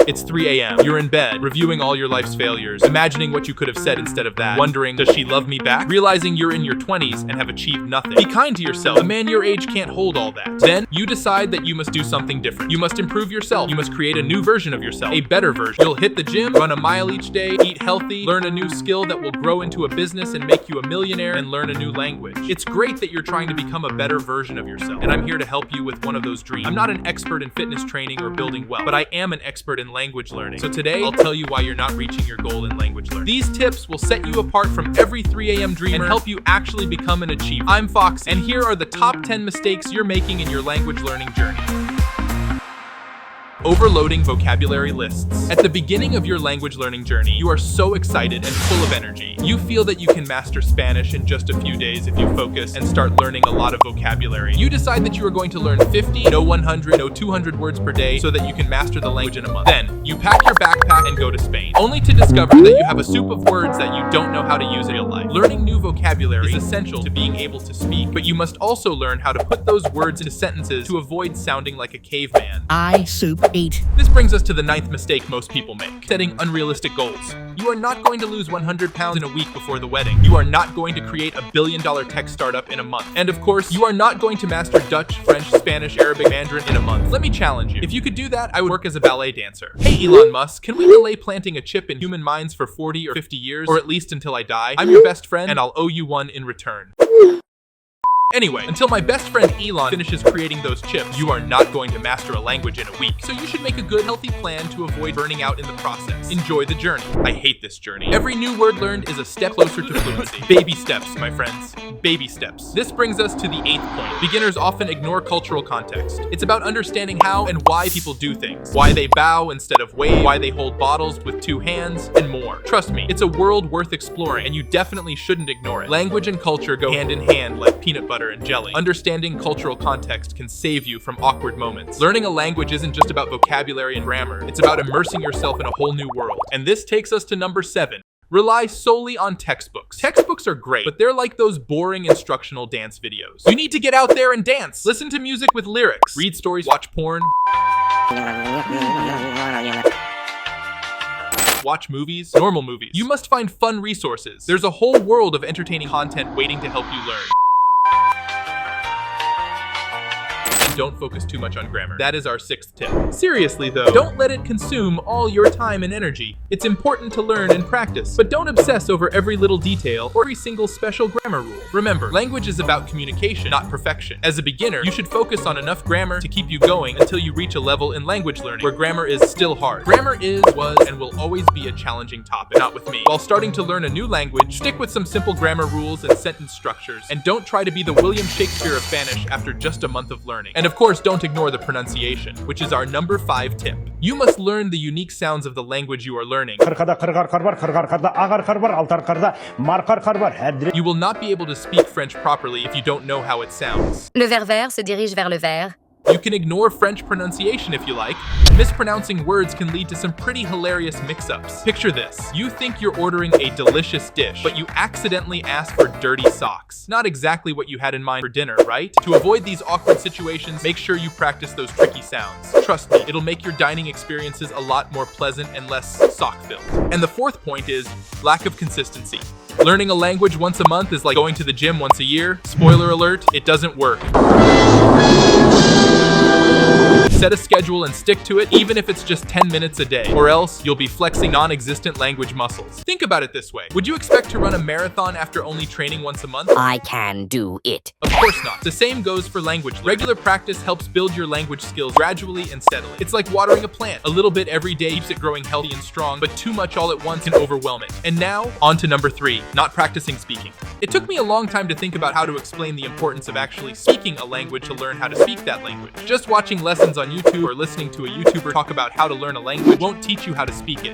It's 3 a.m. You're in bed, reviewing all your life's failures, imagining what you could have said instead of that, wondering, does she love me back? Realizing you're in your 20s and have achieved nothing. Be kind to yourself. A man your age can't hold all that. Then, you decide that you must do something different. You must improve yourself. You must create a new version of yourself, a better version. You'll hit the gym, run a mile each day, eat healthy, learn a new skill that will grow into a business and make you a millionaire, and learn a new language. It's great that you're trying to become a better version of yourself, and I'm here to help you with one of those dreams. I'm not an expert in fitness training or building wealth, but I am an expert in language learning. So today, I'll tell you why you're not reaching your goal in language learning. These tips will set you apart from every 3 a.m. dreamer and help you actually become an achiever. I'm Fox, and here are the top 10 mistakes you're making in your language learning journey. Overloading vocabulary lists. At the beginning of your language learning journey, you are so excited and full of energy. You feel that you can master Spanish in just a few days if you focus and start learning a lot of vocabulary. You decide that you are going to learn 50, no 100, no 200 words per day so that you can master the language in a month. Then, you pack your backpack and go to Spain, only to discover that you have a soup of words that you don't know how to use in real life. Learning new vocabulary is essential to being able to speak, but you must also learn how to put those words into sentences to avoid sounding like a caveman. I soup eat. This brings us to the 9th mistake most people make, setting unrealistic goals. You are not going to lose 100 pounds in a week before the wedding. You are not going to create a billion-dollar tech startup in a month. And of course, you are not going to master Dutch, French, Spanish, Arabic, Mandarin in a month. Let me challenge you. If you could do that, I would work as a ballet dancer. Hey Elon Musk, can we delay planting a chip in human minds for 40 or 50 years, or at least until I die? I'm your best friend, and I'll owe you one in return. Anyway, until my best friend Elon finishes creating those chips, you are not going to master a language in a week. So you should make a good, healthy plan to avoid burning out in the process. Enjoy the journey. I hate this journey. Every new word learned is a step closer to fluency. Baby steps, my friends. Baby steps. This brings us to the 8th point. Beginners often ignore cultural context. It's about understanding how and why people do things. Why they bow instead of wave, why they hold bottles with 2 hands, and more. Trust me, it's a world worth exploring, and you definitely shouldn't ignore it. Language and culture go hand in hand like peanut butter and jelly. Understanding cultural context can save you from awkward moments. Learning a language isn't just about vocabulary and grammar. It's about immersing yourself in a whole new world. And this takes us to number 7. Rely solely on textbooks. Textbooks are great, but they're like those boring instructional dance videos. You need to get out there and dance. Listen to music with lyrics. Read stories, watch porn. Watch movies, normal movies. You must find fun resources. There's a whole world of entertaining content waiting to help you learn. Don't focus too much on grammar. That is our 6th tip. Seriously though, don't let it consume all your time and energy. It's important to learn and practice, but don't obsess over every little detail or every single special grammar rule. Remember, language is about communication, not perfection. As a beginner, you should focus on enough grammar to keep you going until you reach a level in language learning where grammar is still hard. Grammar is, was, and will always be a challenging topic, not with me. While starting to learn a new language, stick with some simple grammar rules and sentence structures, and don't try to be the William Shakespeare of Spanish after just a month of learning. And of course, don't ignore the pronunciation, which is our number 5 tip. You must learn the unique sounds of the language you are learning. You will not be able to speak French properly if you don't know how it sounds. Le vers vert se dirige vers le vert. You can ignore French pronunciation if you like. Mispronouncing words can lead to some pretty hilarious mix-ups. Picture this. You think you're ordering a delicious dish, but you accidentally ask for dirty socks. Not exactly what you had in mind for dinner, right? To avoid these awkward situations, make sure you practice those tricky sounds. Trust me, it'll make your dining experiences a lot more pleasant and less sock-filled. And the 4th point is lack of consistency. Learning a language once a month is like going to the gym once a year. Spoiler alert, it doesn't work. Set a schedule and stick to it, even if it's just 10 minutes a day, or else you'll be flexing non-existent language muscles. Think about it this way. Would you expect to run a marathon after only training once a month? I can do it. Of course not. The same goes for language learning. Regular practice helps build your language skills gradually and steadily. It's like watering a plant. A little bit every day keeps it growing healthy and strong, but too much all at once can overwhelm it. And now, on to number 3, not practicing speaking. It took me a long time to think about how to explain the importance of actually speaking a language to learn how to speak that language. Just watching lessons on YouTube or listening to a YouTuber talk about how to learn a language won't teach you how to speak it.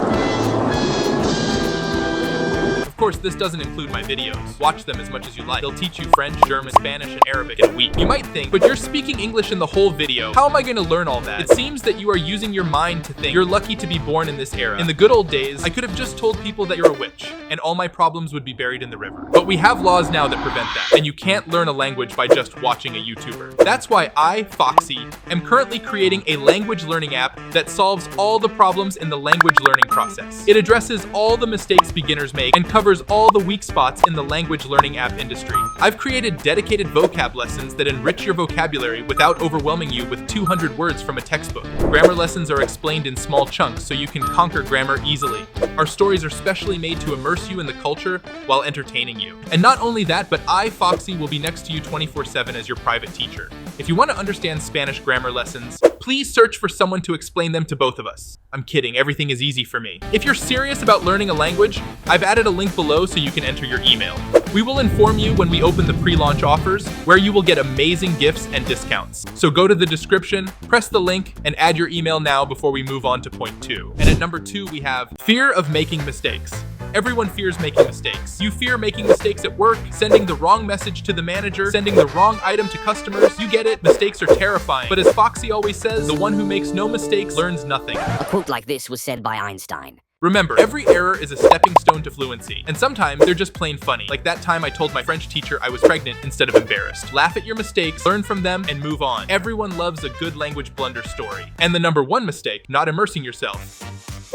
Of course, this doesn't include my videos. Watch them as much as you like. They'll teach you French, German, Spanish, and Arabic in a week. You might think, but you're speaking English in the whole video. How am I going to learn all that? It seems that you are using your mind to think. You're lucky to be born in this era. In the good old days, I could have just told people that you're a witch, and all my problems would be buried in the river. But we have laws now that prevent that, and you can't learn a language by just watching a YouTuber. That's why I, Foxy, am currently creating a language learning app that solves all the problems in the language learning process. It addresses all the mistakes beginners make and covers all the weak spots in the language learning app industry. I've created dedicated vocab lessons that enrich your vocabulary without overwhelming you with 200 words from a textbook. Grammar lessons are explained in small chunks so you can conquer grammar easily. Our stories are specially made to immerse you in the culture while entertaining you. And not only that, but I, Foxy, will be next to you 24/7 as your private teacher. If you want to understand Spanish grammar lessons, please search for someone to explain them to both of us. I'm kidding, everything is easy for me. If you're serious about learning a language, I've added a link below so you can enter your email. We will inform you when we open the pre-launch offers, where you will get amazing gifts and discounts. So go to the description, press the link, and add your email now before we move on to point 2. And at number 2, we have fear of making mistakes. Everyone fears making mistakes. You fear making mistakes at work, sending the wrong message to the manager, sending the wrong item to customers. You get it, mistakes are terrifying. But as Foxy always says, the one who makes no mistakes learns nothing. A quote like this was said by Einstein. Remember, every error is a stepping stone to fluency, and sometimes they're just plain funny. Like that time I told my French teacher I was pregnant instead of embarrassed. Laugh at your mistakes, learn from them, and move on. Everyone loves a good language blunder story. And the number 1 mistake, not immersing yourself.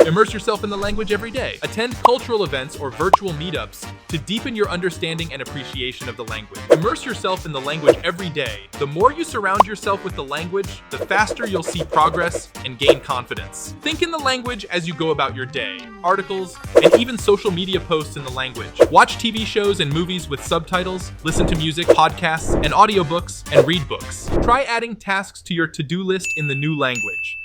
Immerse yourself in the language every day. Attend cultural events or virtual meetups to deepen your understanding and appreciation of the language. Immerse yourself in the language every day. The more you surround yourself with the language, the faster you'll see progress and gain confidence. Think in the language as you go about your day. Articles, and even social media posts in the language. Watch TV shows and movies with subtitles, listen to music, podcasts, and audiobooks, and read books. Try adding tasks to your to-do list in the new language.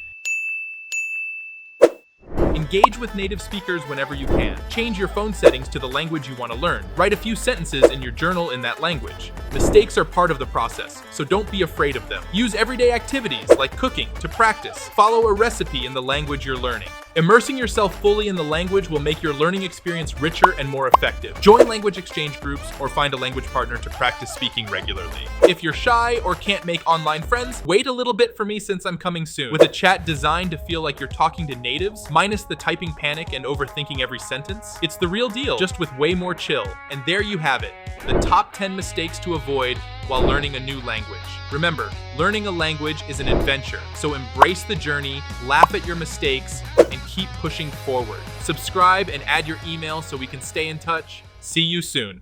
Engage with native speakers whenever you can. Change your phone settings to the language you want to learn. Write a few sentences in your journal in that language. Mistakes are part of the process, so don't be afraid of them. Use everyday activities like cooking to practice. Follow a recipe in the language you're learning. Immersing yourself fully in the language will make your learning experience richer and more effective. Join language exchange groups or find a language partner to practice speaking regularly. If you're shy or can't make online friends, wait a little bit for me since I'm coming soon. With a chat designed to feel like you're talking to natives, minus the typing panic and overthinking every sentence. It's the real deal, just with way more chill. And there you have it, the top 10 mistakes to avoid while learning a new language. Remember, learning a language is an adventure, so embrace the journey, laugh at your mistakes, and keep pushing forward. Subscribe and add your email so we can stay in touch. See you soon.